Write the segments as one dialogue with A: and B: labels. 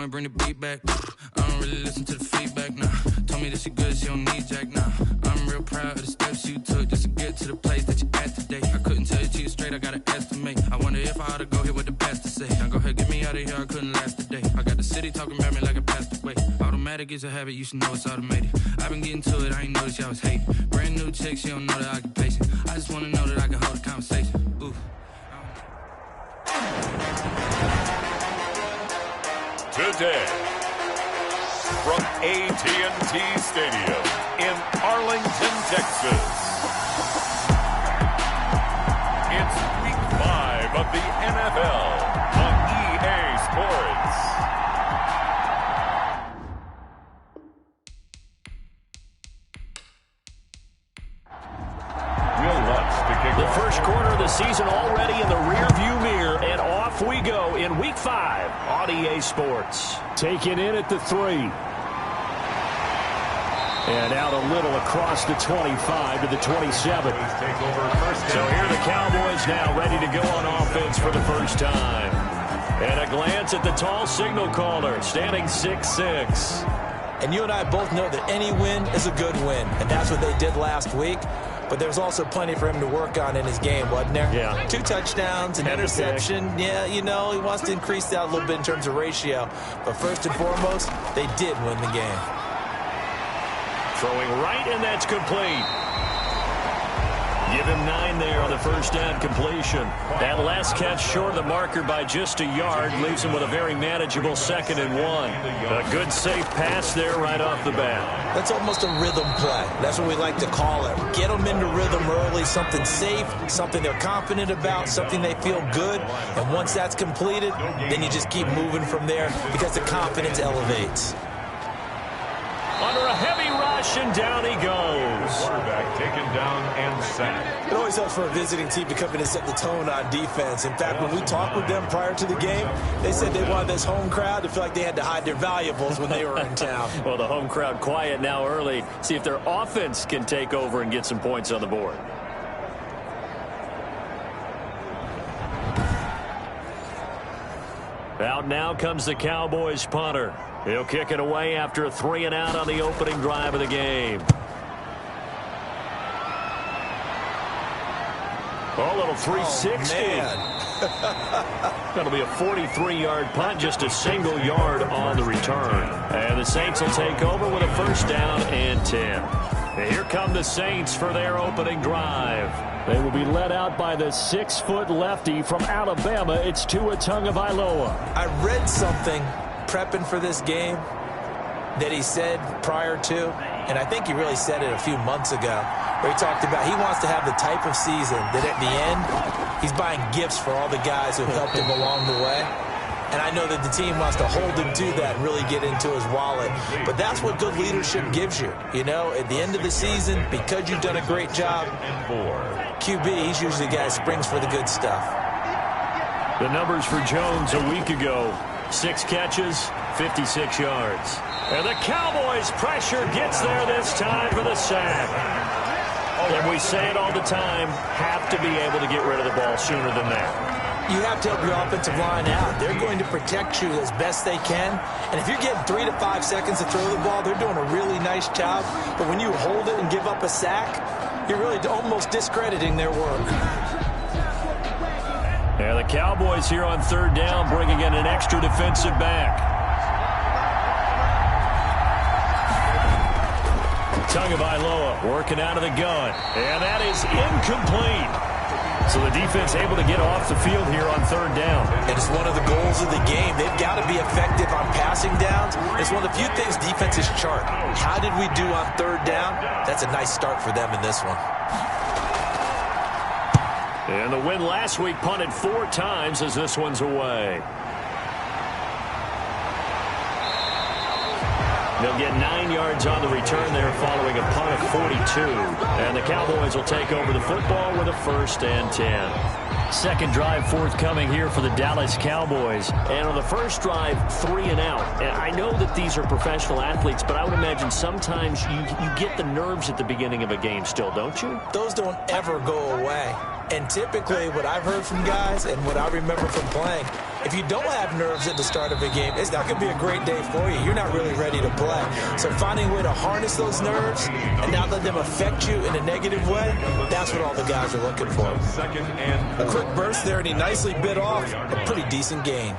A: and bring the beat back. I don't really listen to the feedback, nah. Told me that she good, she don't need Jack, nah. I'm real proud of the steps you took just to get to the place that you at today. I couldn't tell you to you straight, I gotta estimate. I wonder if I ought to go here with the best to say. Now go ahead, get me out of here, I couldn't last a day. I got the city talking about me like a passed away. Automatic is a habit, you should know it's automated. I've been getting to it, I ain't noticed y'all was hating. Brand new chick, she don't know the occupation. I just wanna know that I can hold a conversation. Ooh.
B: Today, from AT&T Stadium in Arlington, Texas, it's Week 5 of the NFL on EA Sports.
C: The first quarter of the season already in the rearview mirror, and off we go in Week 5 on EA Sports.
D: Taken in at the 3. And out a little across the 25 to the 27.
C: So here are the Cowboys now ready to go on offense for the first time. And a glance at the tall signal caller, standing 6'6".
E: And you and I both know that any win is a good win, and that's what they did last week. But there's also plenty for him to work on in his game, wasn't there?
C: Yeah.
E: 2 touchdowns, an interception. Yeah, you know, he wants to increase that a little bit in terms of ratio. But first and foremost, they did win the game.
C: Throwing right, and that's complete. Give him 9 there on the first down completion. That last catch short of the marker by just a yard leaves him with a very manageable 2nd and 1. A good safe pass there right off the bat.
E: That's almost a rhythm play. That's what we like to call it. Get them into rhythm early, something safe, something they're confident about, something they feel good. And once that's completed, then you just keep moving from there because the confidence elevates.
C: Under a heavy rush, and down he goes.
B: Quarterback taken down and sacked.
E: It always helps for a visiting team to come in and set the tone on defense. In fact, when we talked with them prior to the game, they said they wanted this home crowd to feel like they had to hide their valuables when they were in town.
C: Well, the home crowd quiet now early. See if their offense can take over and get some points on the board. Out now comes the Cowboys punter. He'll kick it away after a 3-and-out on the opening drive of the game. Oh, little 360. That'll be a 43-yard punt, just a single yard on the return. And the Saints will take over with a first down and 10. And here come the Saints for their opening drive.
D: They will be led out by the 6-foot lefty from Alabama. It's Tua Tagovailoa.
E: I read something prepping for this game that he said prior to, and I think he really said it a few months ago, where he talked about he wants to have the type of season that at the end, he's buying gifts for all the guys who helped him along the way. And I know that the team wants to hold him to that and really get into his wallet. But that's what good leadership gives you. You know, at the end of the season, because you've done a great job, QB, he's usually the guy that springs for the good stuff.
C: The numbers for Jones a week ago: 6 catches, 56 yards. And the Cowboys' pressure gets there this time for the sack. And we say it all the time, have to be able to get rid of the ball sooner than that.
E: You have to help your offensive line out. They're going to protect you as best they can. And if you're getting 3 to 5 seconds to throw the ball, they're doing a really nice job. But when you hold it and give up a sack, you're really almost discrediting their work.
C: And the Cowboys here on 3rd down, bringing in an extra defensive back. Tagovailoa working out of the gun. And that is incomplete. So the defense able to get off the field here on 3rd down.
E: And it's one of the goals of the game. They've got to be effective on passing downs. It's one of the few things defenses chart. How did we do on 3rd down? That's a nice start for them in this one.
C: And the win last week punted 4 times as this one's away. They'll get 9 yards on the return there following a punt of 42. And the Cowboys will take over the football with a 1st and 10. Second drive forthcoming here for the Dallas Cowboys. And on the first drive, 3 and out. And I know that these are professional athletes, but I would imagine sometimes you get the nerves at the beginning of a game still, don't you?
E: Those don't ever go away. And typically what I've heard from guys and what I remember from playing, if you don't have nerves at the start of a game, it's not going to be a great day for you. You're not really ready to play. So finding a way to harness those nerves and not let them affect you in a negative way, that's what all the guys are looking for. A quick burst there, and he nicely bit off a pretty decent gain.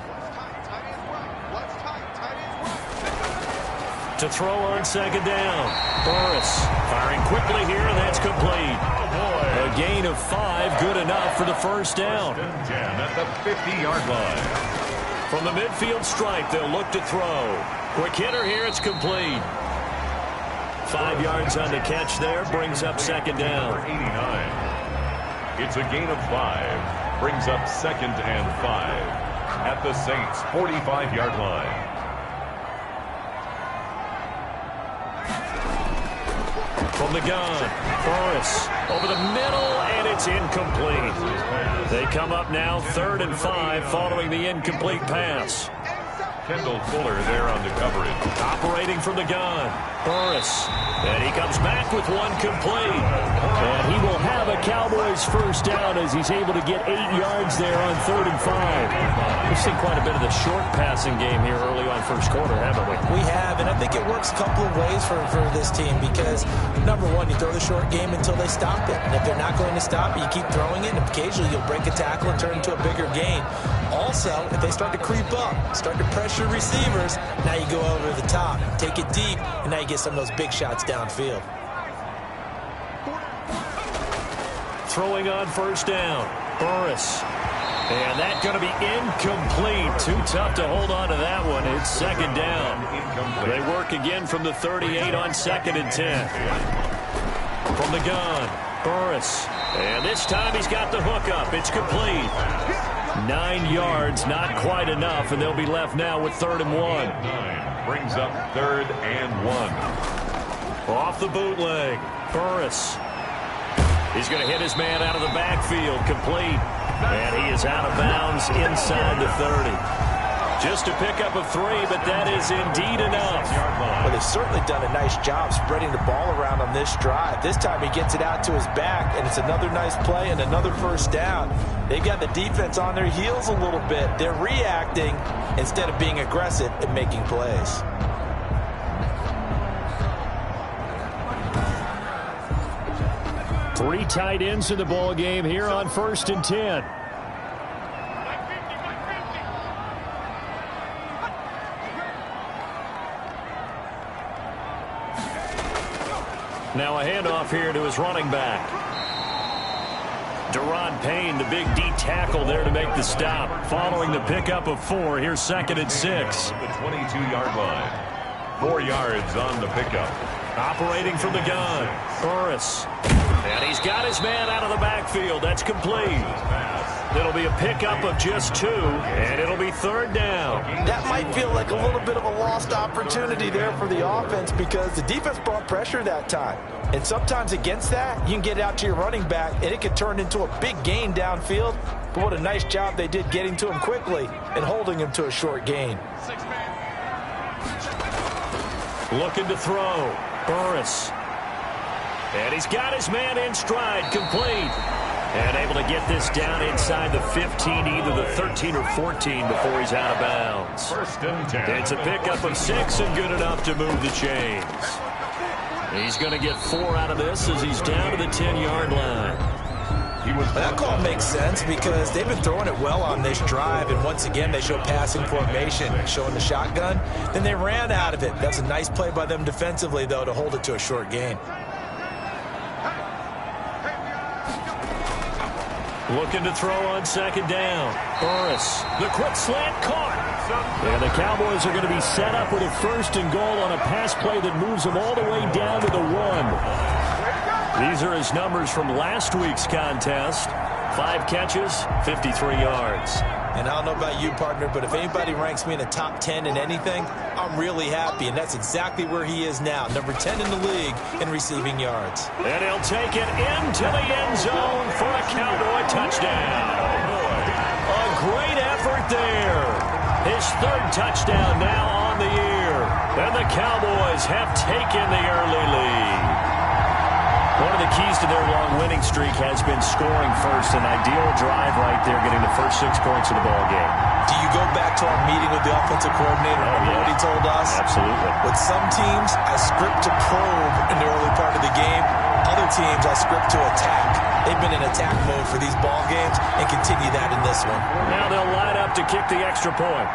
D: To throw on second down. Burris firing quickly here, and that's complete. A gain of 5, good enough for the first down.
B: 10 at the 50-yard line.
D: From the midfield stripe, they'll look to throw. Quick hitter here, it's complete. 5 yards on the catch there, brings up second down.
B: 89. It's a gain of 5. Brings up second and 5 at the Saints' 45-yard line.
D: From the gun, Burris over the middle, and it's incomplete. They come up now 3rd and 5 following the incomplete pass.
B: Kendall Fuller there on the coverage.
D: Operating from the gun, Burris, and he comes back with one complete. And he will have a Cowboys first down as he's able to get 8 yards there on 3rd and 5. We've seen quite a bit of the short passing game here early on first quarter, haven't we?
E: We have, and I think it works a couple of ways for this team because, number one, you throw the short game until they stop it. And if they're not going to stop it, you keep throwing it, and occasionally you'll break a tackle and turn it into a bigger gain. Also, if they start to creep up, start to pressure receivers, now you go over the top, take it deep, and now you get some of those big shots downfield.
D: Throwing on first down, Burris. And that's going to be incomplete. Too tough to hold on to that one. It's second down. They work again from the 38 on 2nd and 10. From the gun, Burris. And this time he's got the hook up. It's complete. 9 yards, not quite enough, and they'll be left now with 3rd and 1.
B: Brings up 3rd and 1.
D: Off the bootleg, Burris. He's going to hit his man out of the backfield, complete. And he is out of bounds inside the 30. Just a pickup of 3, but that is indeed enough.
E: Well, they've certainly done a nice job spreading the ball around on this drive. This time he gets it out to his back, and it's another nice play and another first down. They've got the defense on their heels a little bit. They're reacting instead of being aggressive and making plays.
D: Three tight ends in the ball game here on 1st and 10. Now a handoff here to his running back. Deron Payne, the big D tackle there to make the stop. Following the pickup of 4, here's 2nd and 6.
B: The 22-yard line. 4 yards on the pickup.
D: Operating from the gun, Burris. And he's got his man out of the backfield. That's complete. It'll be a pickup of just 2, and it'll be 3rd down.
E: That might feel like a little bit of a lost opportunity there for the offense because the defense brought pressure that time. And sometimes against that, you can get out to your running back, and it could turn into a big gain downfield. But what a nice job they did getting to him quickly and holding him to a short gain.
D: Looking to throw, Burris. And he's got his man in stride, complete. And able to get this down inside the 15, either the 13 or 14 before he's out of bounds.
B: 1st and 10.
D: It's a pickup of 6 and good enough to move the chains. He's going to get 4 out of this as he's down to the 10-yard line.
E: That call makes sense because they've been throwing it well on this drive, and once again they show passing formation, showing the shotgun. Then they ran out of it. That's a nice play by them defensively, though, to hold it to a short gain.
D: Looking to throw on 2nd down. Burris, the quick slant caught. And the Cowboys are going to be set up with a 1st and goal on a pass play that moves them all the way down to the 1. These are his numbers from last week's contest. 5 catches, 53 yards.
E: And I don't know about you, partner, but if anybody ranks me in the top 10 in anything, I'm really happy, and that's exactly where he is now, number 10 in the league in receiving yards.
D: And he'll take it into the end zone for a Cowboy touchdown. A great effort there. His 3rd touchdown now on the year. And the Cowboys have taken the early lead. One of the keys to their long winning streak has been scoring first. An ideal drive right there, getting the first 6 points of the ball game.
E: Do you go back to our meeting with the offensive coordinator? Remember what he told us?
C: Absolutely.
E: With some teams, I script to probe in the early part of the game. Other teams, I script to attack. They've been in attack mode for these ball games and continue that in this one.
C: Now they'll line up to kick the extra point.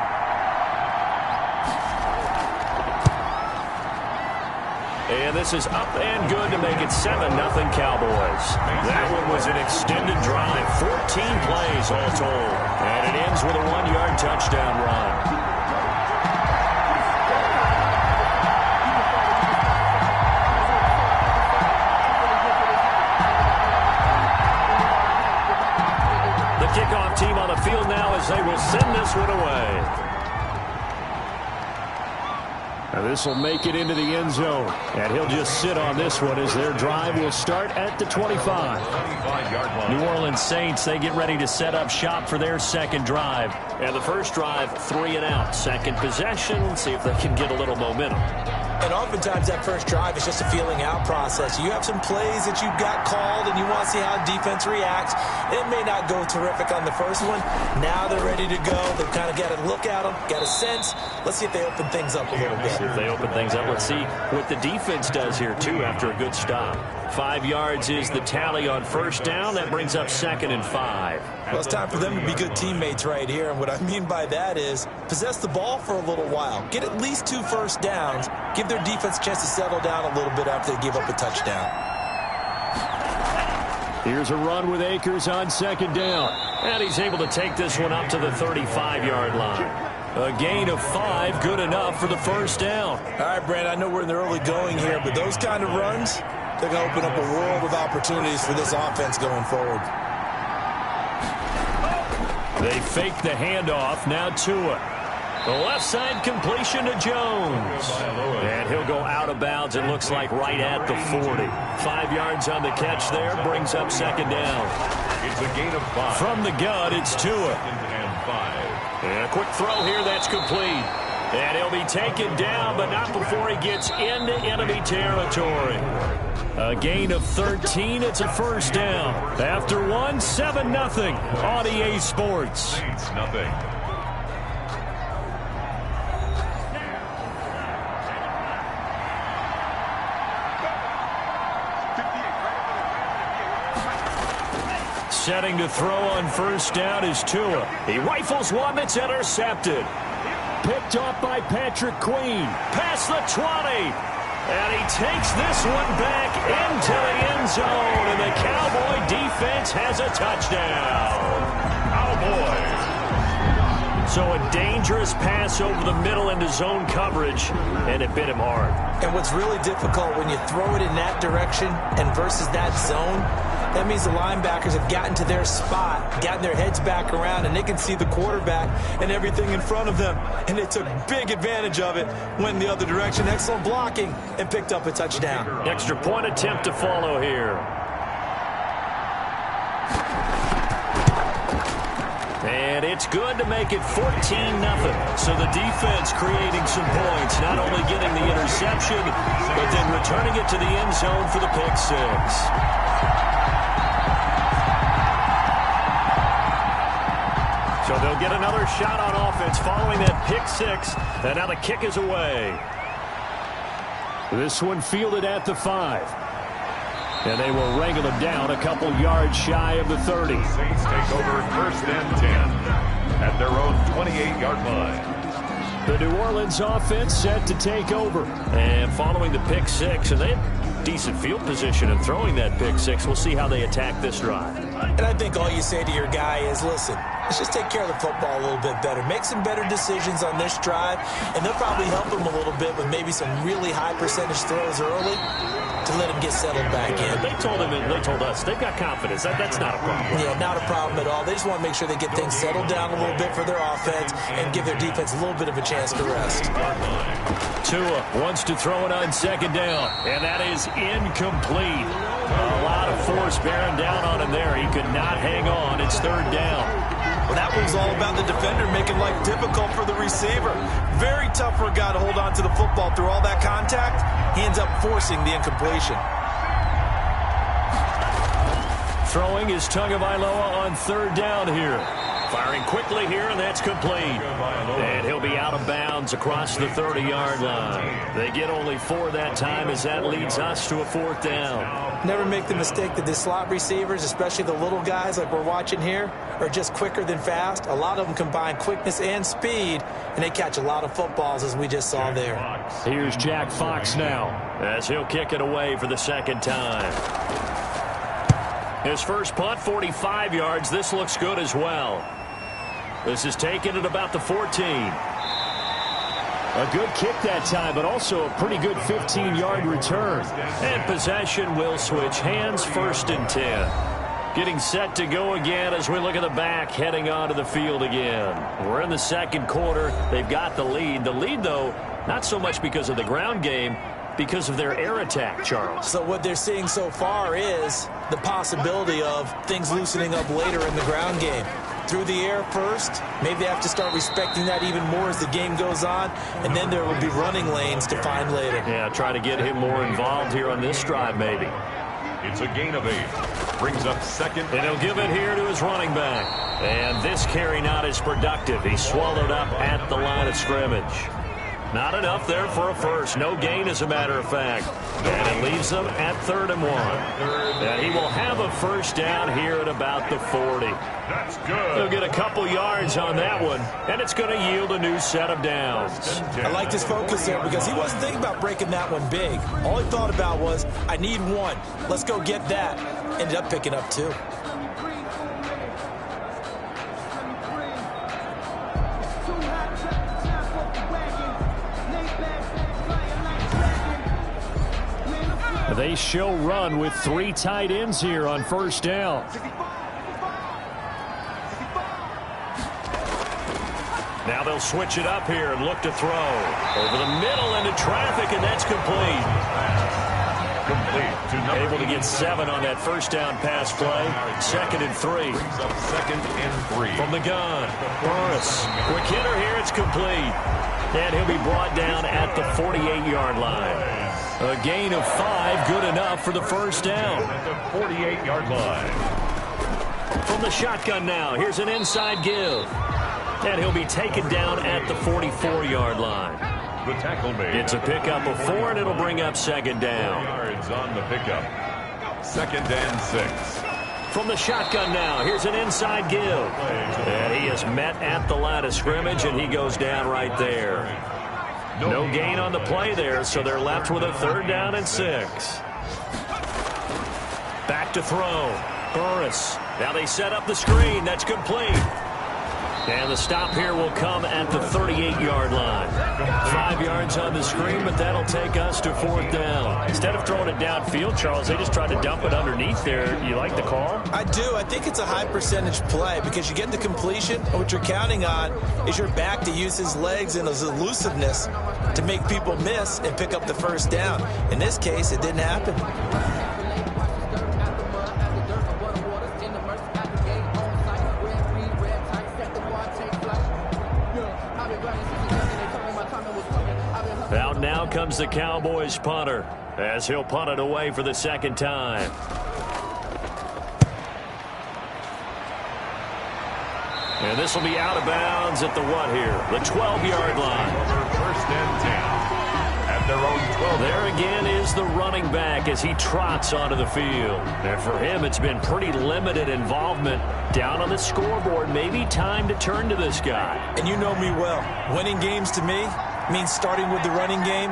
C: And this is up and good to make it 7-0 Cowboys. That one was an extended drive, 14 plays all told. And it ends with a 1-yard touchdown run. The kickoff team on the field now as they will send this one away. Now this will make it into the end zone. And he'll just sit on this one as their drive will start at the 25. New Orleans Saints, they get ready to set up shop for their second drive. And the first drive, 3 and out. Second possession, see if they can get a little momentum.
E: And oftentimes that first drive is just a feeling out process. You have some plays that you've got called and you want to see how defense reacts. It may not go terrific on the first one. Now they're ready to go. They've kind of got to look at them, got a sense. Let's see if they open things up a little bit.
C: If they open things up, let's see what the defense does here, too, after a good stop. 5 yards is the tally on first down. That brings up 2nd and 5.
E: Well, it's time for them to be good teammates right here. And what I mean by that is possess the ball for a little while. Get at least 2 first downs. Give their defense a chance to settle down a little bit after they give up a touchdown.
C: Here's a run with Akers on 2nd down. And he's able to take this one up to the 35-yard line. A gain of 5, good enough for the first down.
E: All right, Brand, I know we're in the early going here, but those kind of runs, they're going to open up a world of opportunities for this offense going forward.
C: They fake the handoff. Now Tua. The left side completion to Jones. And he'll go out of bounds, it looks like right at the 40. 5 yards on the catch there, brings up 2nd down.
B: It's a gain of 5.
C: From the gun, it's Tua.
B: 2nd and 5.
C: And a quick throw here, that's complete. And he'll be taken down, but not before he gets into enemy territory. A gain of 13, it's a first down. After one, 7-0 on EA Sports.
B: Saints nothing.
C: Setting to throw on first down is Tua. He rifles one that's intercepted. Picked off by Patrick Queen. Past the 20. And he takes this one back into the end zone. And the Cowboy defense has a touchdown. Cowboys. So a dangerous pass over the middle into zone coverage. And it bit him hard.
E: And what's really difficult when you throw it in that direction and versus that zone, that means the linebackers have gotten to their spot, gotten their heads back around, and they can see the quarterback and everything in front of them. And they took big advantage of it, went in the other direction. Excellent blocking, and picked up a touchdown.
C: Extra point attempt to follow here. And it's good to make it 14-0. So the defense creating some points, not only getting the interception, but then returning it to the end zone for the pick 6. So they'll get another shot on offense following that pick 6. And now the kick is away. This one fielded at the 5. And they will wrangle him down a couple yards shy of the 30.
B: The Saints take over 1st and 10 at their own 28-yard line.
C: The New Orleans offense set to take over. And following the pick 6, and they have decent field position in throwing that pick 6. We'll see how they attack this drive.
E: And I think all you say to your guy is, listen, let's just take care of the football a little bit better. Make some better decisions on this drive, and they'll probably help him a little bit with maybe some really high percentage throws early to let him get settled back in.
C: They told him, and they told us, they've got confidence. That's not a problem.
E: Yeah, not a problem at all. They just want to make sure they get things settled down a little bit for their offense and give their defense a little bit of a chance to rest.
C: Tua wants to throw it on 2nd down, and that is incomplete. A lot of force bearing down on him there. He could not hang on. It's 3rd down.
E: Well, that one's all about the defender making life difficult for the receiver. Very tough for a guy to hold on to the football through all that contact. He ends up forcing the incompletion.
C: Throwing is Tagovailoa on 3rd down here. Firing quickly here, and that's complete. And he'll be out of bounds across the 30-yard line. They get only 4 that time as that leads us to a 4th down.
E: Never make the mistake that the slot receivers, especially the little guys like we're watching here, are just quicker than fast. A lot of them combine quickness and speed, and they catch a lot of footballs, as we just saw there.
C: Here's Jack Fox now, as he'll kick it away for the 2nd time. His first punt, 45 yards. This looks good as well. This is taken at about the 14. A good kick that time, but also a pretty good 15-yard return. And possession will switch hands, 1st and 10. Getting set to go again as we look at the back, heading onto the field again. We're in the 2nd quarter. They've got the lead. The lead, though, not so much because of the ground game, because of their air attack, Charles.
E: So what they're seeing so far is the possibility of things loosening up later in the ground game. Through the air first, maybe they have to start respecting that even more as the game goes on, and then there will be running lanes to find later.
C: Yeah, try to get him more involved here on this drive, maybe.
B: It's a gain of 8. Brings up 2nd.
C: And he'll give it here to his running back. And this carry not as productive. He's swallowed up at the line of scrimmage. Not enough there for a first. No gain, as a matter of fact. And it leaves them at 3rd and 1. And he will have a 1st down here at about the 40.
B: That's good.
C: He'll get a couple yards on that one, and it's going to yield a new set of downs.
E: I like his focus there because he wasn't thinking about breaking that one big. All he thought about was, I need 1. Let's go get that. Ended up picking up 2.
C: They show run with 3 tight ends here on 1st down. Now they'll switch it up here and look to throw. Over the middle into traffic, and that's complete. Able to get 7 on that 1st down pass play. 2nd and 3.
B: Brings up 2nd and 3.
C: From the gun, Burris. Quick hitter here, it's complete. And he'll be brought down at the 48-yard line. A gain of 5, good enough for the 1st down.
B: At the 48-yard line.
C: From the shotgun now, here's an inside give. And he'll be taken down at the 44-yard line.
B: The tackle made.
C: It's a pickup of 4, and it'll bring up 2nd down.
B: 4 yards on the pickup. 2nd and 6.
C: From the shotgun now, here's an inside give. And he is met at the line of scrimmage, and he goes down right there. No gain on the play there, so they're left with a 3rd down and 6. Back to throw. Burris. Now they set up the screen. That's complete. And the stop here will come at the 38-yard line. 5 yards on the screen, but that'll take us to 4th down. Instead of throwing it downfield, Charles, they just tried to dump it underneath there. You like the call?
E: I do. I think it's a high percentage play because you get the completion, and what you're counting on is your back to use his legs and his elusiveness to make people miss and pick up the 1st down. In this case, it didn't happen.
C: Now comes the Cowboys punter as he'll punt it away for the 2nd time. And this will be out of bounds at the what here? The 12-yard line.
B: 1st and 10. At their own 12.
C: There again is the running back as he trots onto the field. And for him, it's been pretty limited involvement down on the scoreboard. Maybe time to turn to this guy.
E: And you know me well. Winning games to me means starting with the running game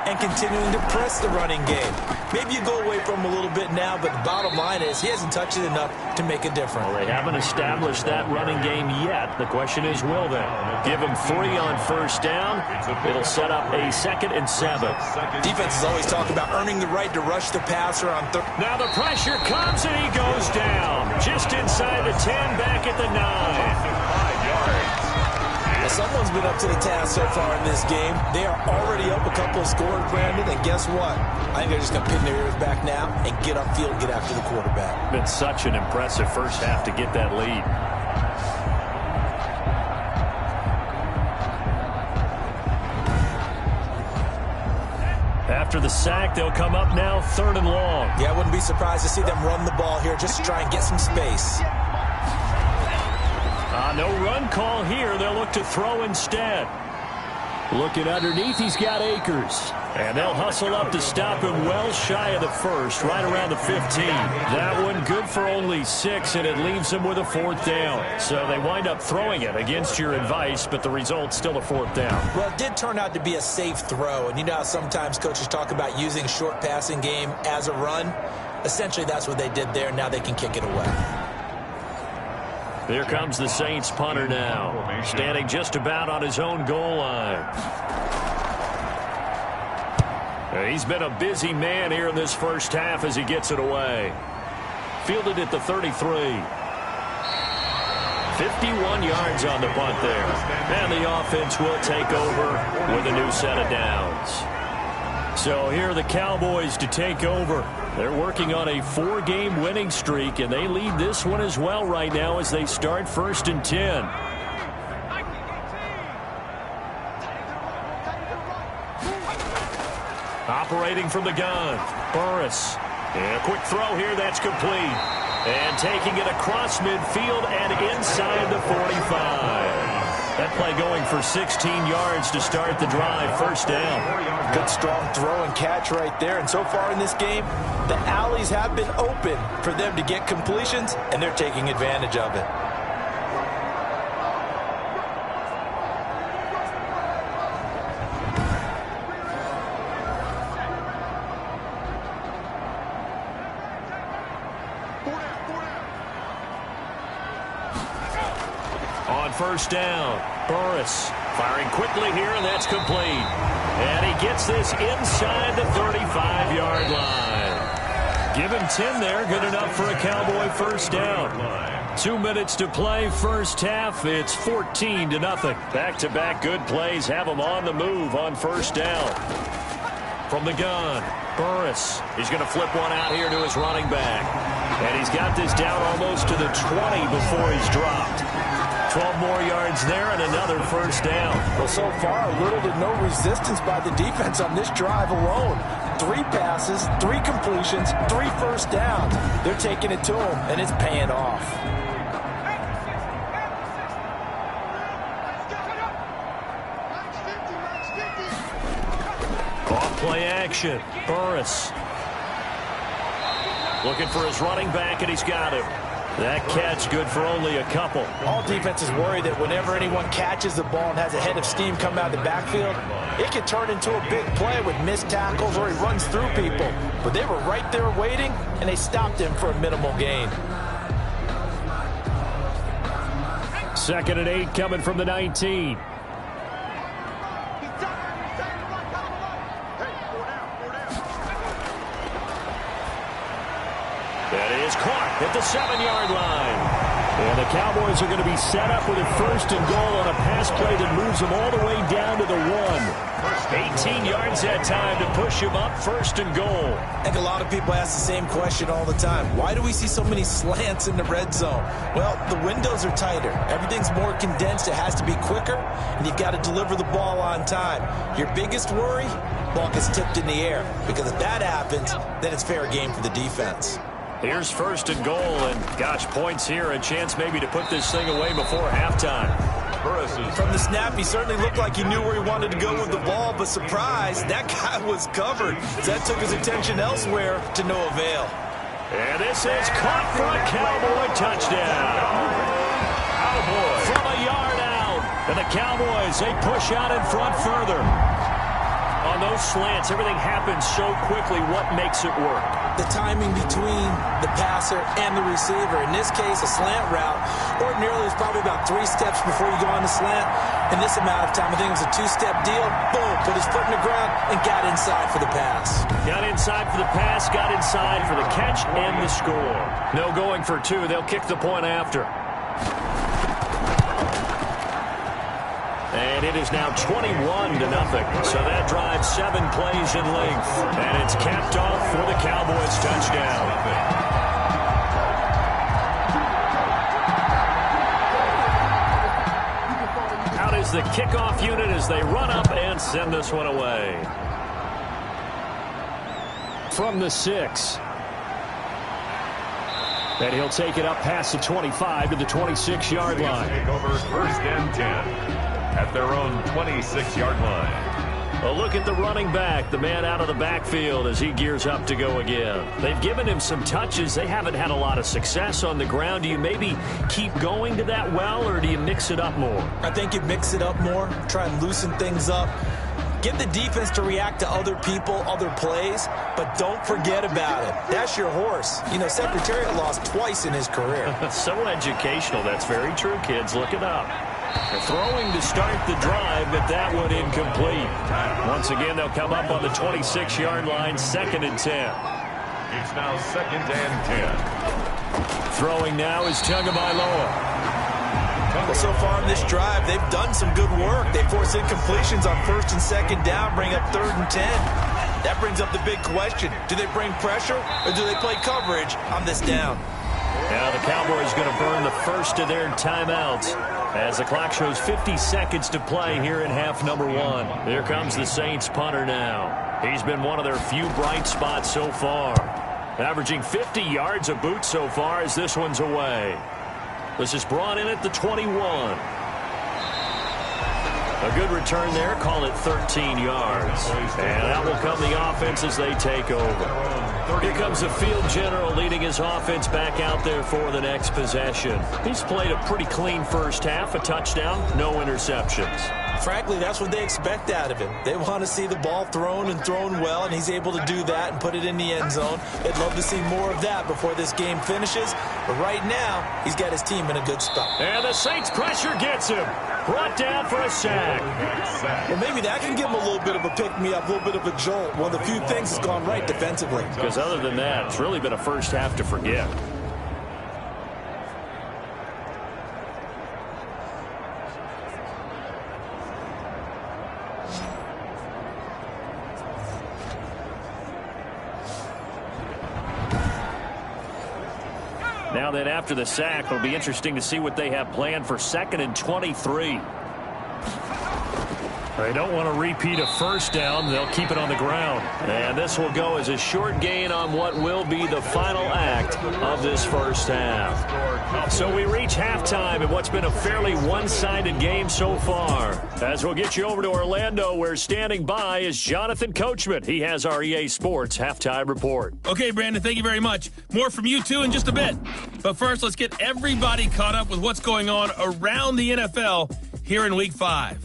E: and continuing to press the running game. Maybe you go away from him a little bit now, but the bottom line is he hasn't touched it enough to make a difference.
C: Well, they haven't established that running game yet. The question is, will they? Give him 3 on 1st down. It'll set up a 2nd and 7.
E: Defenses always talk about earning the right to rush the passer on third.
C: Now the pressure comes, and he goes down. Just inside the 10, back at the 9.
B: 5 yards.
E: Someone's been up to the task so far in this game. They are already up a couple of scores, Brandon, and guess what? I think they're just going to pin their ears back now and get upfield and get after the quarterback.
C: Been such an impressive first half to get that lead. After the sack, they'll come up now 3rd and long.
E: Yeah, I wouldn't be surprised to see them run the ball here just to try and get some space.
C: No run call here. They'll look to throw instead. Looking underneath, he's got Akers. And they'll hustle up to stop him well shy of the first, right around the 15. That one good for only 6, and it leaves him with a 4th down. So they wind up throwing it against your advice, but the result's still a 4th down.
E: Well, it did turn out to be a safe throw. And you know how sometimes coaches talk about using a short passing game as a run? Essentially, that's what they did there. Now they can kick it away.
C: Here comes the Saints punter now, standing just about on his own goal line. He's been a busy man here in this first half as he gets it away. Fielded at the 33. 51 yards on the punt there. And the offense will take over with a new set of downs. So here are the Cowboys to take over. They're working on a 4-game winning streak, and they lead this one as well right now as they start 1st and 10. Operating from the gun, Burris. And a quick throw here, that's complete. And taking it across midfield and inside the 45. That play going for 16 yards to start the drive, 1st down.
E: Good strong throw and catch right there. And so far in this game, the alleys have been open for them to get completions, and they're taking advantage of it.
C: On 1st down, Burris firing quickly here, and that's complete. And he gets this inside the 35-yard line. Give him 10 there, good enough for a Cowboy 1st down. 2 minutes to play, first half. It's 14-0. Back-to-back good plays have him on the move on 1st down. From the gun, Burris. He's going to flip one out here to his running back. And he's got this down almost to the 20 before he's dropped. 12 more yards there and another 1st down.
E: Well, so far, little to no resistance by the defense on this drive alone. 3 passes, 3 completions, 3 1st downs. They're taking it to him, and it's paying off.
C: Off play action. Burris. Looking for his running back, and he's got him. That catch good for only a couple.
E: All defenses worry that whenever anyone catches the ball and has a head of steam come out of the backfield, it can turn into a big play with missed tackles or he runs through people. But they were right there waiting, and they stopped him for a minimal gain.
C: 2nd and 8 coming from the 19. That is caught at the 7-yard line. And the Cowboys are going to be set up with a 1st and goal on a pass play that moves them all the way down to the 1. 18 yards that time to push him up, 1st and goal.
E: I think a lot of people ask the same question all the time. Why do we see so many slants in the red zone? Well, the windows are tighter. Everything's more condensed. It has to be quicker, and you've got to deliver the ball on time. Your biggest worry, ball gets tipped in the air. Because if that happens, then it's fair game for the defense.
C: Here's 1st and goal, and gosh, points here, a chance maybe to put this thing away before halftime.
E: From the snap, he certainly looked like he knew where he wanted to go with the ball, but surprise, that guy was covered. So that took his attention elsewhere to no avail.
C: And this is caught for a Cowboy touchdown. Cowboy from a yard out. And the Cowboys, they push out in front further. On those slants, everything happens so quickly. What makes it work?
E: The timing between the passer and the receiver. In this case, a slant route. Ordinarily, it's probably about 3 steps before you go on the slant. In this amount of time, I think it was a 2-step deal. Boom, put his foot in the ground and got inside for the pass.
C: Got inside for the pass, got inside for the catch and the score. No going for 2. They'll kick the point after. And it is now 21-0. So that drives 7 plays in length. And it's capped off for the Cowboys touchdown. Out is the kickoff unit as they run up and send this one away. From the 6. And he'll take it up past the 25 to the 26-yard line.
B: Take over 1st and 10 at their own 26-yard line.
C: A look at the running back, the man out of the backfield as he gears up to go again. They've given him some touches. They haven't had a lot of success on the ground. Do you maybe keep going to that well, or do you mix it up more?
E: I think you mix it up more, try and loosen things up. Get the defense to react to other people, other plays, but don't forget about it. That's your horse. You know, Secretariat lost twice in his career.
C: So educational. That's very true, kids. Look it up. They're throwing to start the drive, but that one incomplete. Once again, they'll come up on the 26-yard line, 2nd and 10.
B: It's now 2nd and 10.
C: Throwing now is Tagovailoa.
E: Well, so far in this drive, they've done some good work. They force incompletions on 1st and 2nd down, bring up 3rd and 10. That brings up the big question. Do they bring pressure, or do they play coverage on this down?
C: Now the Cowboys going to burn the first of their timeouts as the clock shows 50 seconds to play here in half number 1. Here comes the Saints punter now. He's been one of their few bright spots so far, averaging 50 yards a boot so far as this one's away. This is brought in at the 21. A good return there. Call it 13 yards. And that will come the offense as they take over. Here comes the field general leading his offense back out there for the next possession. He's played a pretty clean first half. A touchdown, no interceptions.
E: Frankly, that's what they expect out of him. They want to see the ball thrown and thrown well, and he's able to do that and put it in the end zone. They'd love to see more of that before this game finishes. But right now, he's got his team in a good spot.
C: And the Saints pressure gets him. Brought down for a sack.
E: Well, maybe that can give him a little bit of a pick-me-up, a little bit of a jolt. One of the few things that's gone right defensively.
C: Because other than that, it's really been a first half to forget. Now then, after the sack, it'll be interesting to see what they have planned for 2nd and 23. They don't want to repeat a first down. They'll keep it on the ground. And this will go as a short gain on what will be the final act of this first half. So we reach halftime in what's been a fairly one-sided game so far. As we'll get you over to Orlando, where standing by is Jonathan Coachman. He has our EA Sports halftime report.
F: Okay, Brandon, thank you very much. More from you two in just a bit. But first, let's get everybody caught up with what's going on around the NFL here in Week 5.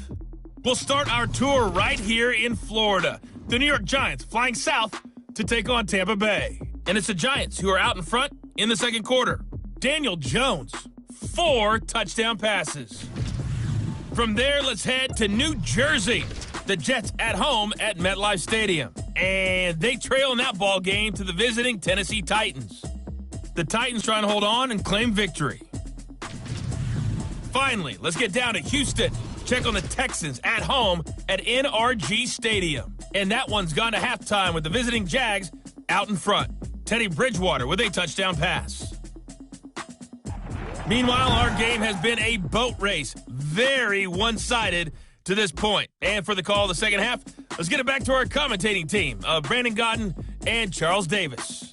F: We'll start our tour right here in Florida. The New York Giants flying south to take on Tampa Bay. And it's the Giants who are out in front in the second quarter. Daniel Jones, 4 touchdown passes. From there, let's head to New Jersey. The Jets at home at MetLife Stadium. And they trail in that ball game to the visiting Tennessee Titans. The Titans trying to hold on and claim victory. Finally, let's get down to Houston. Check on the Texans at home at NRG Stadium. And that one's gone to halftime with the visiting Jags out in front. Teddy Bridgewater with a touchdown pass. Meanwhile, our game has been a boat race. Very one-sided to this point. And for the call of the second half, let's get it back to our commentating team of Brandon Godden and Charles Davis.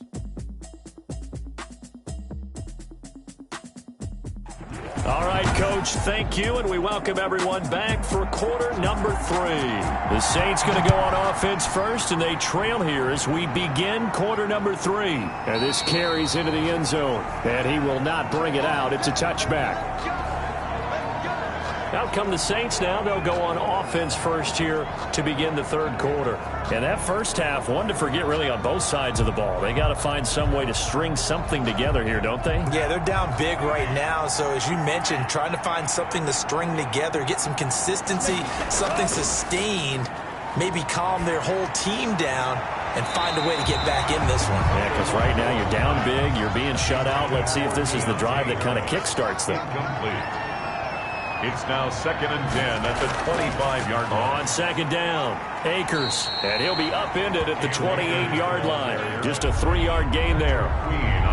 C: All right, Coach, thank you, and we welcome everyone back for quarter number 3. The Saints going to go on offense first, and they trail here as we begin quarter number 3. And this carries into the end zone, and he will not bring it out. It's a touchback. Out come the Saints now. They'll go on offense first here to begin the third quarter. And that first half, one to forget really on both sides of the ball. They got to find some way to string something together here, don't they?
E: Yeah, they're down big right now. So as you mentioned, trying to find something to string together, get some consistency, something sustained, maybe calm their whole team down and find a way to get back in this one.
C: Yeah, because right now you're down big, you're being shut out. Let's see if this is the drive that kind of kickstarts them.
B: Complete. It's now 2nd and 10 at the 25-yard line.
C: On second down, Akers, and he'll be upended at the 28-yard line. Just a 3-yard gain there.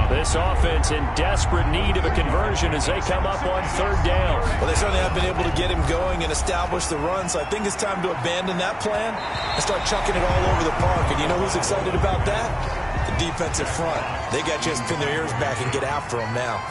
C: This offense in desperate need of a conversion as they come up on third down.
E: Well, they certainly have been able to get him going and establish the run, so I think it's time to abandon that plan and start chucking it all over the park. And you know who's excited about that? The defensive front. They got to just pin their ears back and get after them now.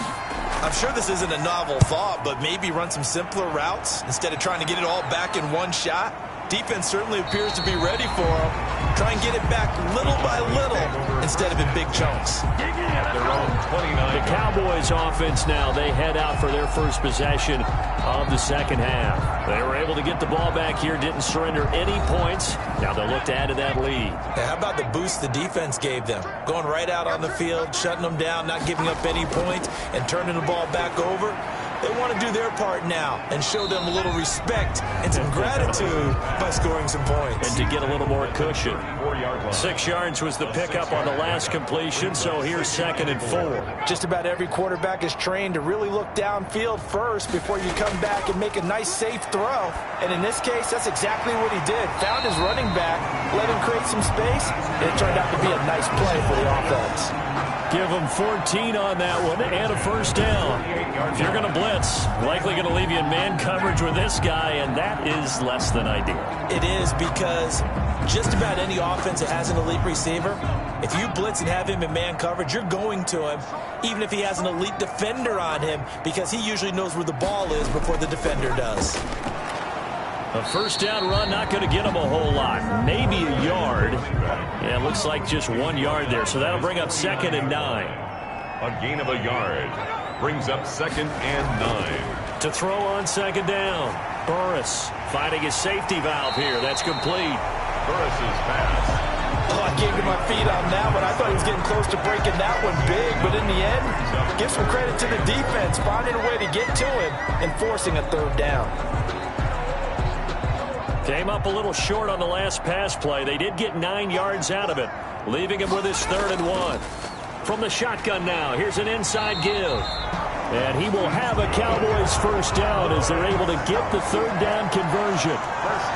E: I'm sure this isn't a novel thought, but maybe run some simpler routes instead of trying to get it all back in one shot. Defense certainly appears to be ready for them. Try and get it back little by little instead of in big chunks.
B: At their own 29.
C: The Cowboys offense now, they head out for their first possession of the second half. They were able to get the ball back here, didn't surrender any points. Now they'll look to add to that lead.
E: Now, how about the boost the defense gave them? Going right out on the field, shutting them down, not giving up any points, and turning the ball back over. They want to do their part now and show them a little respect and some gratitude by scoring some points.
C: And to get a little more cushion. 6 yards was the pickup on the last completion, so here's 2nd and 4.
E: Just about every quarterback is trained to really look downfield first before you come back and make a nice, safe throw. And in this case, that's exactly what he did. Found his running back, let him create some space, and it turned out to be a nice play for the offense.
C: Give them 14 on that one and a first down. If you're going to blitz, likely going to leave you in man coverage with this guy, and that is less than ideal.
E: It is, because just about any offense that has an elite receiver, if you blitz and have him in man coverage, you're going to him, even if he has an elite defender on him, because he usually knows where the ball is before the defender does.
C: A first down run, not going to get him a whole lot. Maybe a yard. Yeah, it looks like just 1 yard there, so that'll bring up 2nd and 9.
B: A gain of a yard brings up 2nd and 9.
C: To throw on 2nd down. Burris finding his safety valve here. That's complete.
B: Burris's pass.
E: Oh, I came to my feet on that one. I thought he was getting close to breaking that one big, but in the end, give some credit to the defense, finding a way to get to him and forcing a 3rd down.
C: Came up a little short on the last pass play. They did get 9 yards out of it, leaving him with his 3rd and 1. From the shotgun now, here's an inside give. And he will have a Cowboys first down as they're able to get the 3rd down conversion.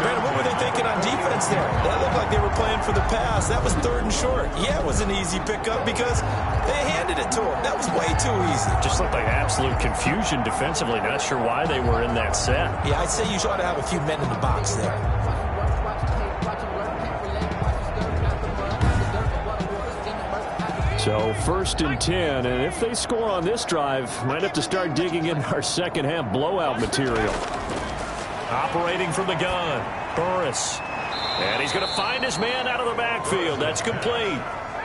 E: Brandon, what were they thinking on defense there? That looked like they were playing for the pass. That was 3rd and short. Yeah, it was an easy pickup because they handed it to him. That was way too easy.
C: Just looked like absolute confusion defensively. Not sure why they were in that set.
E: Yeah, I'd say you ought to have a few men in the box there.
C: So 1st and 10, and if they score on this drive, might have to start digging in our second half blowout material. Operating from the gun, Burris. And he's going to find his man out of the backfield. That's complete.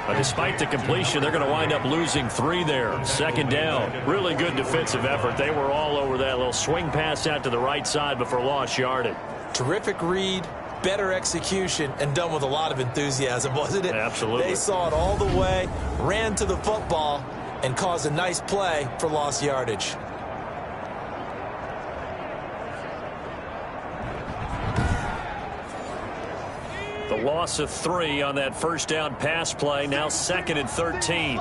C: But despite the completion, they're going to wind up losing 3 there. 2nd down. Really good defensive effort. They were all over that little swing pass out to the right side before lost yardage.
E: Terrific read, better execution, and done with a lot of enthusiasm, wasn't it?
C: Absolutely.
E: They saw it all the way, ran to the football, and caused a nice play for lost yardage.
C: The loss of 3 on that first down pass play. Now 2nd and 13.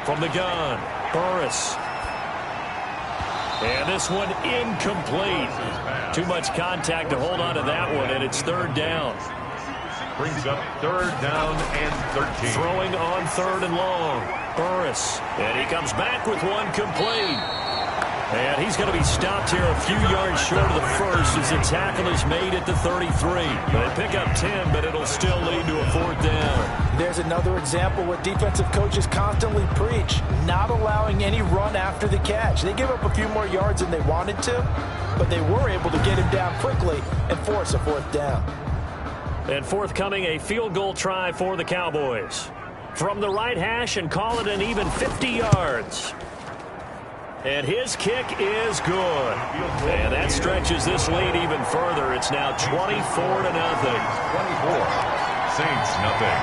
C: From the gun, Burris. And this one incomplete. Too much contact to hold on to that one, and it's 3rd down.
B: Brings up 3rd down and 13.
C: Throwing on 3rd and long. Burris. And he comes back with one complete. And he's going to be stopped here a few yards short of the first as the tackle is made at the 33. They pick up 10, but it'll still lead to a 4th down.
E: There's another example what defensive coaches constantly preach, not allowing any run after the catch. They give up a few more yards than they wanted to, but they were able to get him down quickly and force a 4th down.
C: And forthcoming, a field goal try for the Cowboys. From the right hash and call it an even 50 yards. And his kick is good. And that stretches this lead even further. It's now 24-0.
B: 24. Saints nothing.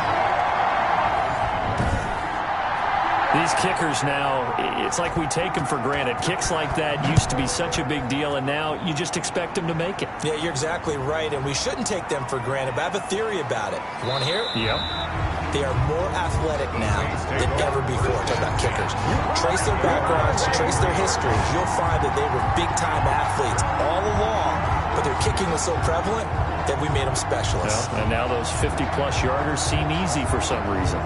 C: These kickers now, it's like we take them for granted. Kicks like that used to be such a big deal, and now you just expect them to make it.
E: Yeah, you're exactly right, and we shouldn't take them for granted, but I have a theory about it. You want to hear it?
C: Yep.
E: They are more athletic now than ever before. Talk about kickers. Trace their backgrounds, trace their histories. You'll find that they were big-time athletes all along, but their kicking was so prevalent that we made them specialists.
C: Yeah, and now those 50-plus yarders seem easy for some reason.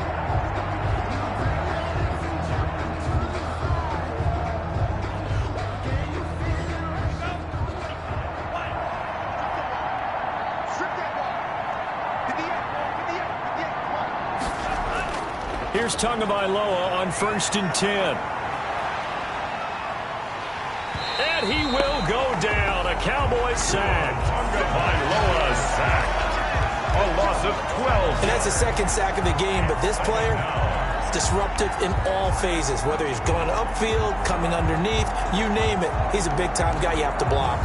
C: Here's Tagovailoa on 1st and 10. And he will go down. A Cowboys sack.
B: Tagovailoa sack. A loss of 12.
E: And that's the second sack of the game, but this player, disruptive in all phases, whether he's going upfield, coming underneath, you name it. He's a big-time guy you have to block.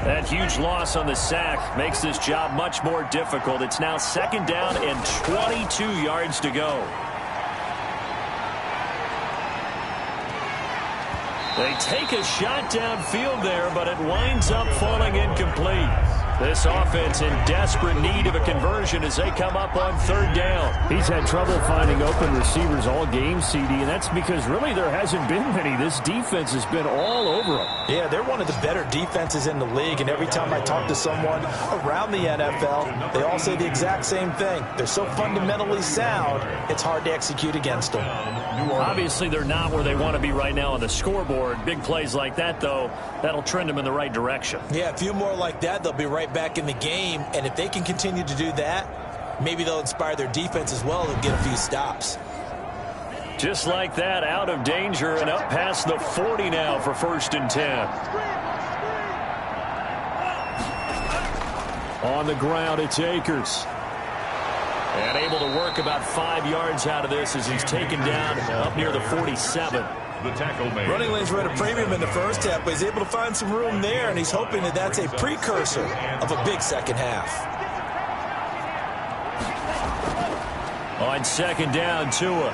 C: That huge loss on the sack makes this job much more difficult. It's now 2nd down and 22 yards to go. They take a shot downfield there, but it winds up falling incomplete. This offense in desperate need of a conversion as they come up on 3rd down.
D: He's had trouble finding open receivers all game, CD, and that's because really there hasn't been many. This defense has been all over them.
E: Yeah, they're one of the better defenses in the league, and every time I talk to someone around the NFL, they all say the exact same thing. They're so fundamentally sound, it's hard to execute against them.
C: Obviously, they're not where they want to be right now on the scoreboard. Big plays like that, though, that'll trend them in the right direction.
E: Yeah, a few more like that, they'll be right back in the game, and if they can continue to do that, maybe they'll inspire their defense as well and get a few stops.
C: Just like that, out of danger and up past the 40 now for 1st and 10. On the ground, it's Akers. And able to work about 5 yards out of this as he's taken down up near the 47.
B: The tackle made.
E: Running lanes were at a premium in the first half, but he's able to find some room there, and he's hoping that that's a precursor of a big second half.
C: On 2nd down, Tua.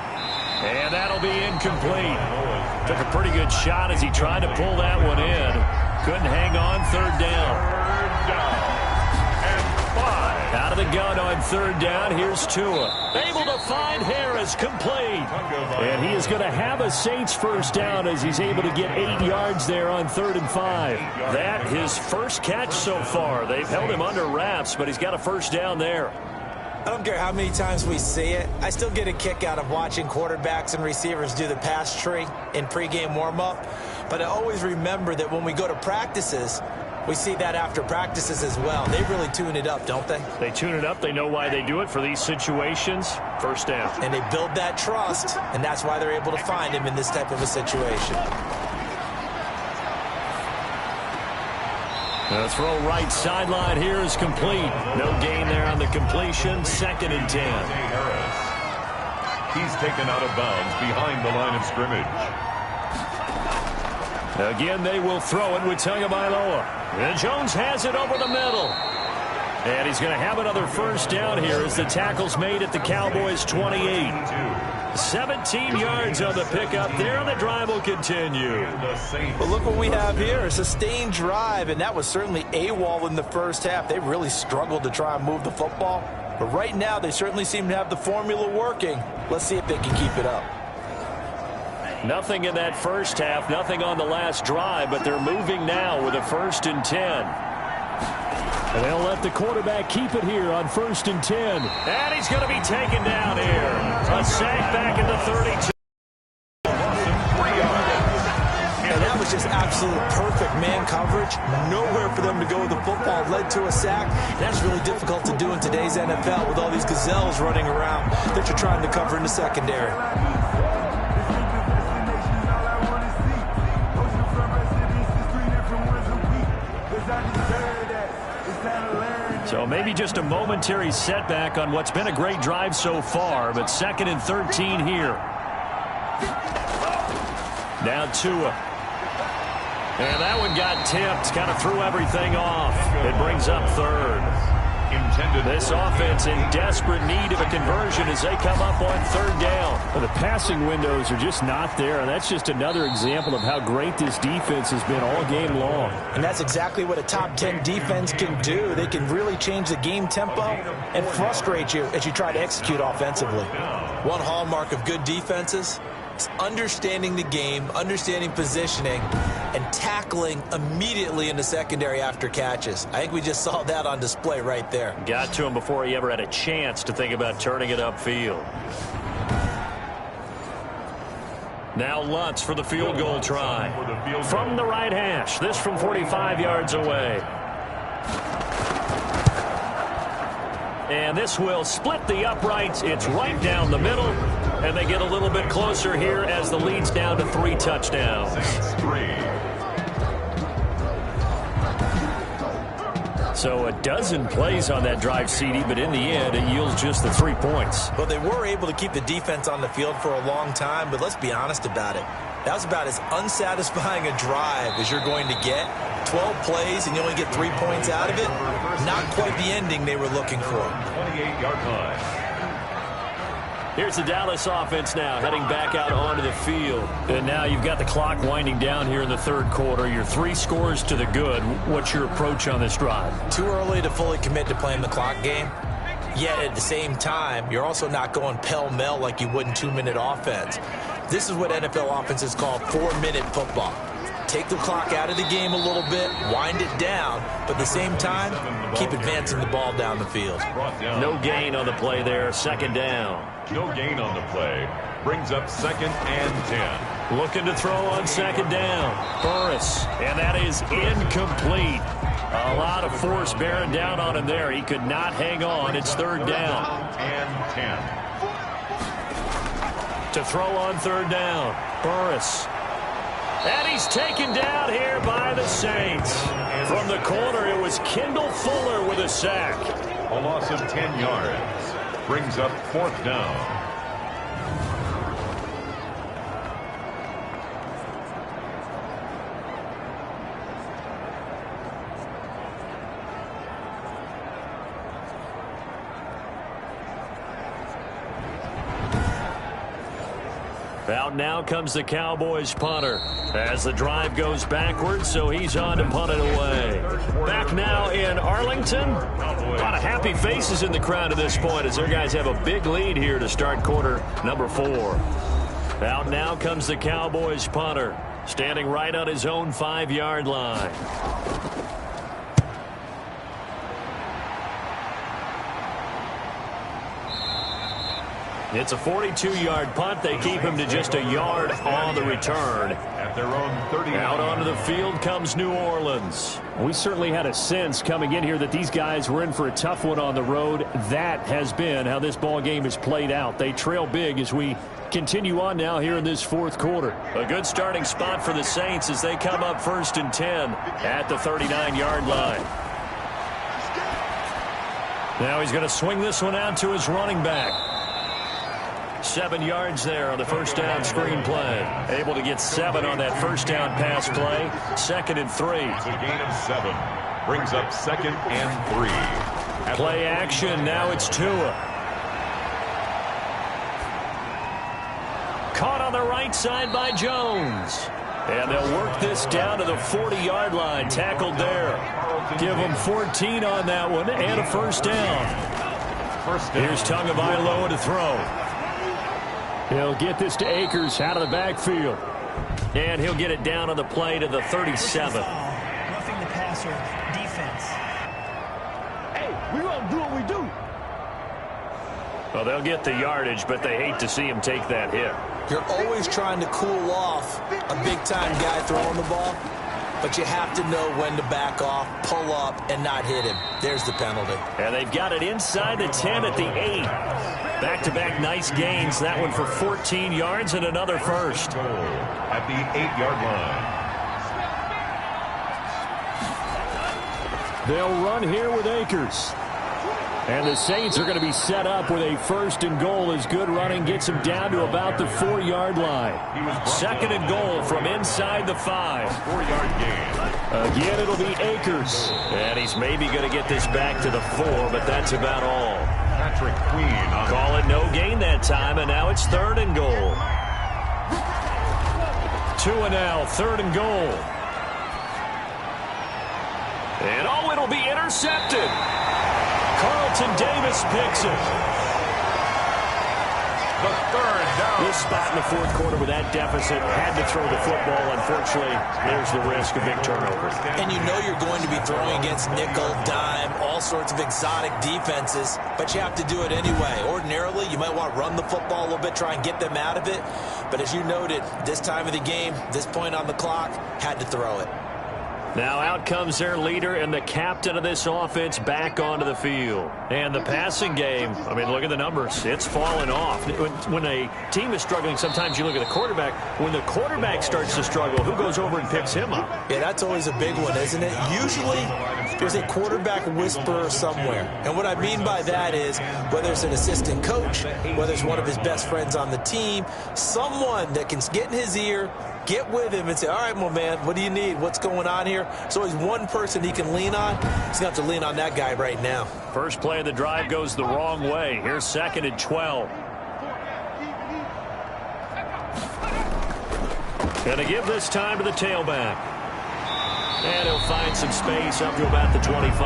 C: And that'll be incomplete. Took a pretty good shot as he tried to pull that one in. Couldn't hang on. 3rd down. Out of the gun on 3rd down. Here's Tua. Able to find Harris, complete. And he is going to have a Saints 1st down as he's able to get 8 yards there on 3rd and 5. That his first catch so far. They've held him under wraps, but he's got a 1st down there.
E: I don't care how many times we see it. I still get a kick out of watching quarterbacks and receivers do the pass tree in pregame warm-up. But I always remember that when we go to practices, we see that after practices as well. They really tune it up, don't they?
C: They tune it up. They know why they do it for these situations. 1st down.
E: And they build that trust, and that's why they're able to find him in this type of a situation.
C: The throw right sideline here is complete. No gain there on the completion. 2nd and 10.
B: He's taken out of bounds behind the line of scrimmage.
C: Again, they will throw it with Tagovailoa. And Jones has it over the middle. And he's going to have another 1st down here as the tackle's made at the Cowboys' 28. 17 yards on the pickup there, and the drive will continue.
E: But look what we have here, a sustained drive, and that was certainly AWOL in the first half. They really struggled to try and move the football. But right now, they certainly seem to have the formula working. Let's see if they can keep it up.
C: Nothing in that first half, nothing on the last drive, but they're moving now with a 1st and 10. And they'll let the quarterback keep it here on 1st and 10. And he's going to be taken down here. A sack back in the 32.
E: And that was just absolute perfect man coverage. Nowhere for them to go with the football. Led to a sack. That's really difficult to do in today's NFL with all these gazelles running around that you're trying to cover in the secondary.
C: So maybe just a momentary setback on what's been a great drive so far, but 2nd and 13 here. Now Tua. And that one got tipped, kind of threw everything off. It brings up 3rd. This offense in desperate need of a conversion as they come up on 3rd down.
D: Well, the passing windows are just not there, and that's just another example of how great this defense has been all game long.
E: And that's exactly what a top 10 defense can do. They can really change the game tempo and frustrate you as you try to execute offensively. One hallmark of good defenses is understanding the game, understanding positioning, and tackling immediately in the secondary after catches. I think we just saw that on display right there.
C: Got to him before he ever had a chance to think about turning it upfield. Now Lutz for the field goal try. From the right hash. This from 45 yards away. And this will split the uprights. It's right down the middle. And they get a little bit closer here as the lead's down to 3 touchdowns. So a dozen plays on that drive, CD, but in the end, it yields just the 3 points.
E: Well, they were able to keep the defense on the field for a long time, but let's be honest about it. That was about as unsatisfying a drive as you're going to get. 12 plays and you only get 3 points out of it. Not quite the ending they were looking for.
B: 28-yard line.
C: Here's the Dallas offense now, heading back out onto the field. And now you've got the clock winding down here in the third quarter. Your 3 scores to the good. What's your approach on this drive?
E: Too early to fully commit to playing the clock game. Yet at the same time, you're also not going pell-mell like you would in 2-minute offense. This is what NFL offenses call 4-minute football. Take the clock out of the game a little bit, wind it down, but at the same time, keep advancing the ball down the field.
C: No gain on the play there, second down.
B: No gain on the play. Brings up 2nd and 10.
C: Looking to throw on second down. Burris, and that is incomplete. A lot of force bearing down on him there. He could not hang on. It's third down.
B: And 10.
C: To throw on third down. Burris. And he's taken down here by the Saints. From the corner, it was Kendall Fuller with a sack.
B: A loss of 10 yards. Brings up 4th down.
C: Out now comes the Cowboys punter as the drive goes backwards, so he's on to punt it away. Back now in Arlington. A lot of happy faces in the crowd at this point as their guys have a big lead here to start quarter number 4. Out now comes the Cowboys punter, standing right on his own 5-yard line. It's a 42-yard punt. They keep him to just a yard on the return.
B: At their own 30.
C: Out onto the field comes New Orleans.
D: We certainly had a sense coming in here that these guys were in for a tough one on the road. That has been how this ball game is played out. They trail big as we continue on now here in this fourth quarter.
C: A good starting spot for the Saints as they come up 1st and 10 at the 39-yard line. Now he's going to swing this one out to his running back. 7 yards there on the first down screen play. Able to get 7 on that first down pass play. 2nd and 3.
B: It's a gain of 7. Brings up 2nd and 3.
C: Play action. Now it's Tua. Caught on the right side by Jones. And they'll work this down to the 40-yard line. Tackled there. Give them 14 on that one and a first down. Here's Tagovailoa to throw.
D: He'll get this to Akers out of the backfield.
C: And he'll get it down on the play to the 37.
G: Roughing the passer defense.
D: Hey, we're going to do what we do.
C: Well, they'll get the yardage, but they hate to see him take that hit.
E: You're always trying to cool off a big-time guy throwing the ball, but you have to know when to back off, pull up, and not hit him. There's the penalty.
C: And they've got it inside the 10 at the 8. Back-to-back nice gains. That one for 14 yards and another first.
B: At the 8-yard line.
D: They'll run here with Akers. And the Saints are going to be set up with a 1st and goal as good running gets them down to about the 4-yard line.
C: 2nd and goal from inside the 5.
B: 4-yard gain.
D: Again, it'll be Akers.
C: And he's maybe going to get this back to the 4, but that's about all.
B: Patrick Queen on
C: Call it no gain that time, and now it's 3rd and goal. Tua now, 3rd and goal. And oh, it'll be intercepted. Carlton Davis picks it.
B: the 3rd down.
C: This spot in the fourth quarter with that deficit, had to throw the football. Unfortunately, there's the risk of big turnover.
E: And you know you're going to be throwing against nickel, dime, all sorts of exotic defenses, but you have to do it anyway. Ordinarily, you might want to run the football a little bit, try and get them out of it. But as you noted, this time of the game, this point on the clock, had to throw it.
C: Now out comes their leader and the captain of this offense back onto the field. And the passing game, I mean, look at the numbers. It's fallen off. When a team is struggling, sometimes you look at the quarterback. When the quarterback starts to struggle, who goes over and picks him up?
E: Yeah, that's always a big one, isn't it? Usually, there's a quarterback whisperer somewhere. And what I mean by that is, whether it's an assistant coach, whether it's one of his best friends on the team, someone that can get in his ear, get with him and say, all right, my man, what do you need? What's going on here? There's always one person he can lean on. He's going to have to lean on that guy right now.
C: First play of the drive goes the wrong way. Here's 2nd and 12. And to give this time to the tailback. And he'll find some space up to about the 25.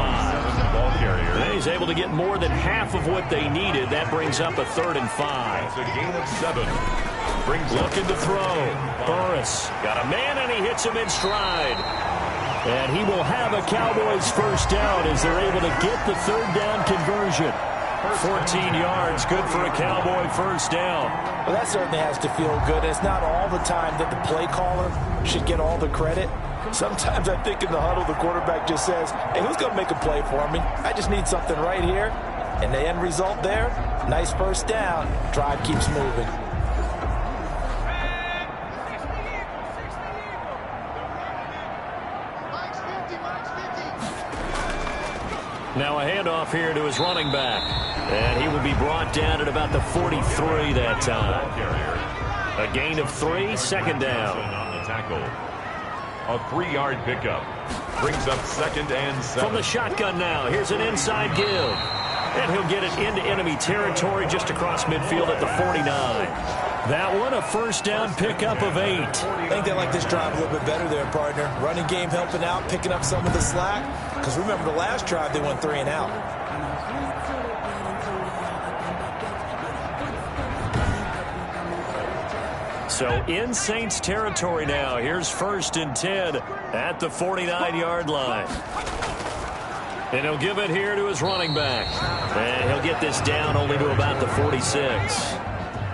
B: Ball carrier.
C: And he's able to get more than half of what they needed. That brings up a 3rd and 5.
B: It's a gain of 7.
C: Looking to throw. Burris got a man, and he hits him in stride. And he will have a Cowboys first down as they're able to get the 3rd down conversion. 14 yards, good for a Cowboy first down.
E: Well, that certainly has to feel good. It's not all the time that the play caller should get all the credit. Sometimes I think in the huddle, the quarterback just says, hey, who's going to make a play for me? I just need something right here. And the end result there, nice first down. Drive keeps moving.
C: Now a handoff here to his running back. And he will be brought down at about the 43 that time. A gain of 3, 2nd down.
B: On the tackle. A 3-yard pickup. Brings up 2nd and 7.
C: From the shotgun now, here's an inside give. And he'll get it into enemy territory just across midfield at the 49. That one, a first down pickup of 8.
E: I think they like this drive a little bit better there, partner. Running game helping out, picking up some of the slack. Because remember, the last drive, they went 3 and out.
C: So in Saints territory now. Here's 1st and 10 at the 49-yard line. And he'll give it here to his running back. And he'll get this down only to about the 46.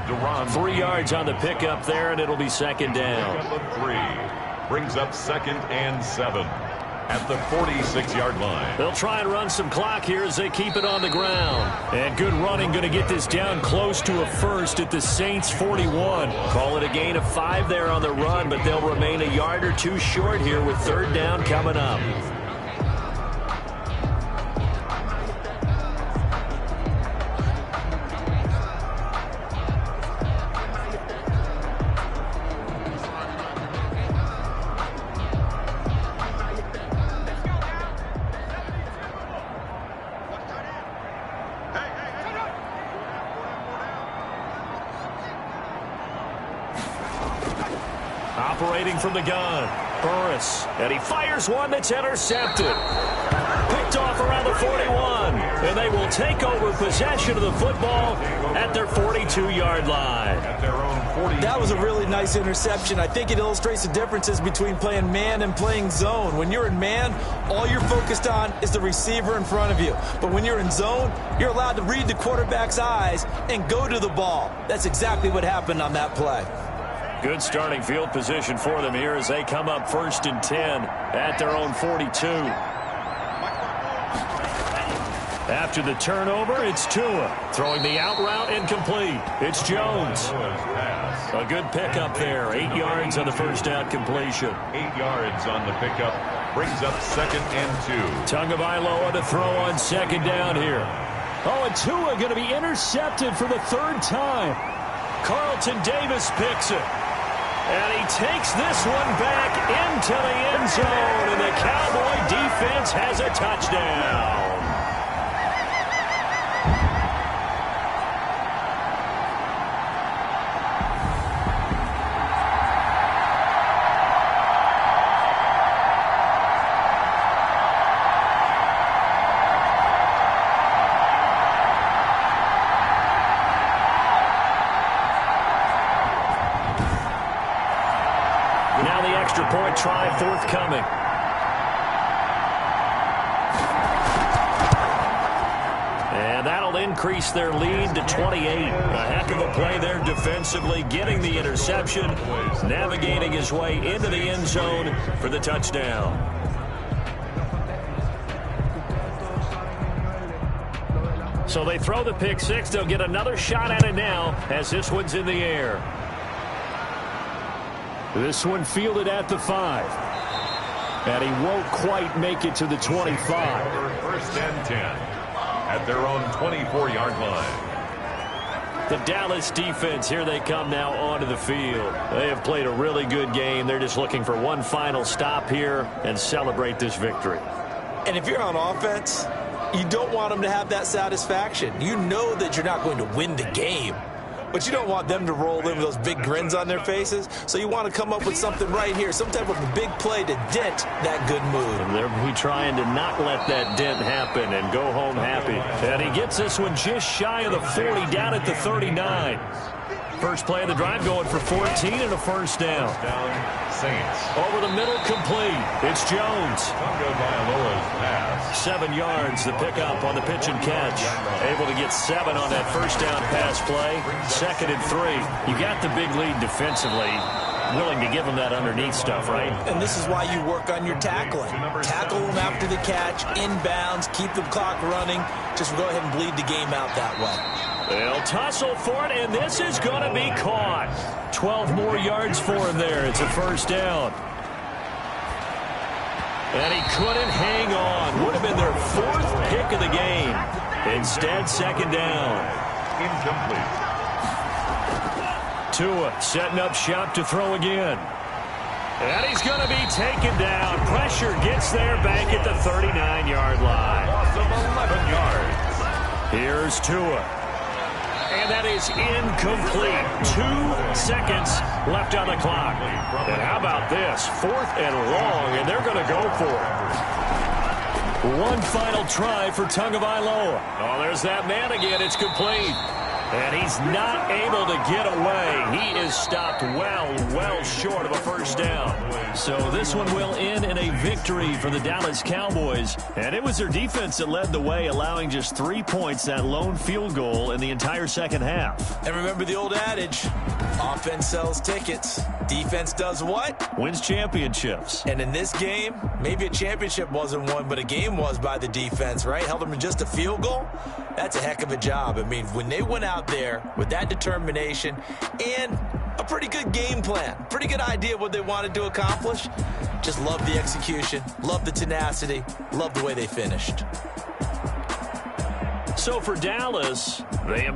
C: 3 yards on the pickup there, and it'll be 2nd down.
B: 3 brings up 2nd and 7 at the 46-yard line.
C: They'll try and run some clock here as they keep it on the ground. And good running, going to get this down close to a first at the Saints 41. Call it a gain of 5 there on the run, but they'll remain a yard or 2 short here with 3rd down coming up. Operating from the gun, Burris, and he fires one that's intercepted. Picked off around the 41, and they will take over possession of the football at their 42-yard line.
B: At their own 40.
E: That was a really nice interception. I think it illustrates the differences between playing man and playing zone. When you're in man, all you're focused on is the receiver in front of you. But when you're in zone, you're allowed to read the quarterback's eyes and go to the ball. That's exactly what happened on that play.
C: Good starting field position for them here as they come up 1st and 10 at their own 42. After the turnover, it's Tua. Throwing the out route incomplete. It's Jones. A good pickup there. 8 yards on the first down completion.
B: 8 yards on the pickup. Brings up 2nd and 2.
C: Tagovailoa to throw on 2nd down here. Oh, and Tua going to be intercepted for the 3rd time. Carlton Davis picks it. And he takes this one back into the end zone. And the Cowboy defense has a touchdown. Point try forthcoming. increase their lead to 28. A heck of a play there defensively, getting the interception, navigating his way into the end zone for the touchdown. So they throw the pick six. They'll get another shot at it now as this one's in the air. This one fielded at the 5. And he won't quite make it to the 25.
B: First and 10 at their own 24-yard line.
C: The Dallas defense, here they come now onto the field. They have played a really good game. They're just looking for one final stop here and celebrate this victory.
E: And if you're on offense, you don't want them to have that satisfaction. You know that you're not going to win the game, but you don't want them to roll in with those big grins on their faces. So you want to come up with something right here, some type of a big play to dent that good mood.
C: And they're trying to not let that dent happen and go home happy. And he gets this one just shy of the 40, down at the 39. First play of the drive going for 14 and a first down.
B: Saints.
C: Over the middle, complete. It's Jones. 7 yards, the pickup on the pitch and catch. Able to get 7 on that first down pass play. 2nd and 3. You got the big lead defensively. Willing to give them that underneath stuff, right?
E: And this is why you work on your tackling. Tackle them after the catch, inbounds, keep the clock running. Just go ahead and bleed the game out that way.
C: They'll tussle for it, and this is going to be caught. 12 more yards for him there. It's a first down. And he couldn't hang on. Would have been their 4th pick of the game. Instead, 2nd down.
B: Incomplete.
C: Tua setting up shop to throw again. And he's going to be taken down. Pressure gets there back at the 39-yard line.
B: Loss of 11 yards.
C: Here's Tua. And that is incomplete. 2 seconds left on the clock. And how about this? 4th and long, and they're going to go for it. One final try for Tagovailoa. Oh, there's that man again. It's complete. And he's not able to get away. He is stopped well short of a first down. So this one will end in a victory for the Dallas Cowboys. And it was their defense that led the way, allowing just 3 points, that lone field goal in the entire second half.
E: And remember the old adage, offense sells tickets. Defense does what?
C: Wins championships.
E: And in this game, maybe a championship wasn't won, but a game was by the defense, right? Held them to just a field goal. That's a heck of a job. I mean, when they went out there with that determination and a pretty good game plan, pretty good idea what they wanted to accomplish, just love the execution, love the tenacity, love the way they finished.
C: So for Dallas, they